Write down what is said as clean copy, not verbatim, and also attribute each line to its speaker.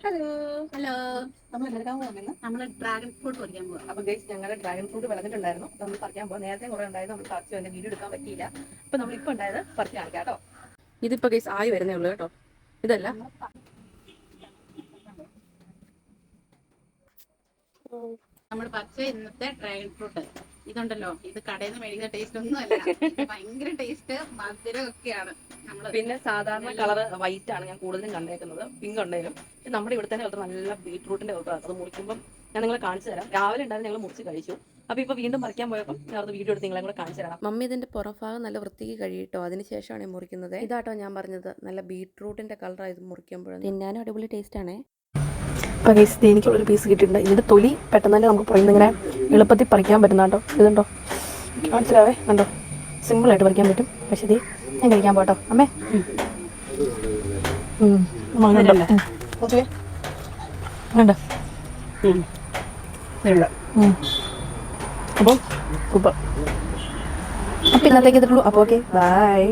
Speaker 1: Hello
Speaker 2: hello.
Speaker 1: നമ്മൾ എടുക്കാൻ പോകുന്നത്
Speaker 2: നമ്മൾ ഡ്രാഗൺ ഫ്രൂട്ട് പറിക്കാൻ പോവാ.
Speaker 1: അപ്പൊ ഗൈസ് ഞങ്ങളുടെ ഡ്രാഗൺ ഫ്രൂട്ട് വളർന്നിട്ടുണ്ടായിരുന്നു. നമ്മൾ പറിക്കാൻ പോകാം. നേരത്തെ കുറെ ഉണ്ടായിരുന്നു, നമ്മൾ പറിച്ചു തന്നെ വീഡിയോ എടുക്കാൻ പറ്റിയില്ല. അപ്പൊ നമ്മളിപ്പോൾ ഉണ്ടായത് പറിച്ച് കാണിക്കാം കേട്ടോ. ഇതിപ്പോ ഗൈസ് ആയി വരുന്നേ ഉള്ളൂ കേട്ടോ. ഇതല്ല
Speaker 2: നമ്മൾ പറിച്ച ഇന്നത്തെ ഡ്രാഗൺ ഫ്രൂട്ട് ഇതുണ്ടല്ലോ, ഇത് കടയിൽ നിന്ന് മേടിക്കുന്ന ടേസ്റ്റ് ഒന്നും അല്ല. ഭയങ്കര ടേസ്റ്റ്, മധുരം ഒക്കെയാണ്.
Speaker 1: പിന്നെ സാധാരണ കളർ വൈറ്റ് ആണ് ഞാൻ കൂടുതലും കണ്ടേക്കുന്നത്, പിങ്ക് ഉണ്ടെങ്കിലും. പക്ഷെ നമ്മുടെ ഇവിടെ തന്നെ കളർ നല്ല ബീട്രൂട്ടിന്റെ കളറാണ്. അത് മുറിക്കുമ്പോൾ ഞാൻ നിങ്ങളെ കാണിച്ചു തരാം. രാവിലെ ഉണ്ടായിരുന്നു, ഞങ്ങൾ മുറിച്ച് കഴിച്ചു. അപ്പൊ ഇപ്പൊ വീണ്ടും പറിക്കാൻ പോയപ്പോൾ ഞാൻ അത് വീഡിയോ എടുത്ത് നിങ്ങളെ കൂടെ കാണിച്ചു തരാം. മമ്മി ഇതിന്റെ പുറഭാഗം നല്ല വൃത്തിക്ക് കഴിയിട്ടോ, അതിനുശേഷമാണ് മുറിക്കുന്നത്. ഇതാട്ടോ ഞാൻ പറഞ്ഞത്, നല്ല ബീട്രൂട്ടിന്റെ കളറാണ് ഇത് മുറിക്കുമ്പോൾ. തിന്നാനും അടിപൊളി ടേസ്റ്റ് ആണേ. അപ്പോൾ ഗൈസ് എനിക്കുള്ളൊരു പീസ് കിട്ടിയിട്ടുണ്ട്. ഇതിൻ്റെ തൊലി പെട്ടെന്ന് തന്നെ നമുക്ക് പുറത്ത് ഇങ്ങനെ എളുപ്പത്തിൽ പറിക്കാൻ പറ്റുന്ന കേട്ടോ. ഇതുണ്ടോ, മനസ്സിലാവേ, കണ്ടോ, സിമ്പിളായിട്ട് പറിക്കാൻ പറ്റും. പക്ഷേ ഇത് ഞാൻ കഴിക്കാൻ പോട്ടോ അമ്മേ. വേണ്ട അപ്പോൾ സൂപ്പർ. അപ്പോൾ ഇന്നത്തേക്ക് ഇതുള്ളൂ. അപ്പോൾ ഓക്കെ, ബൈ.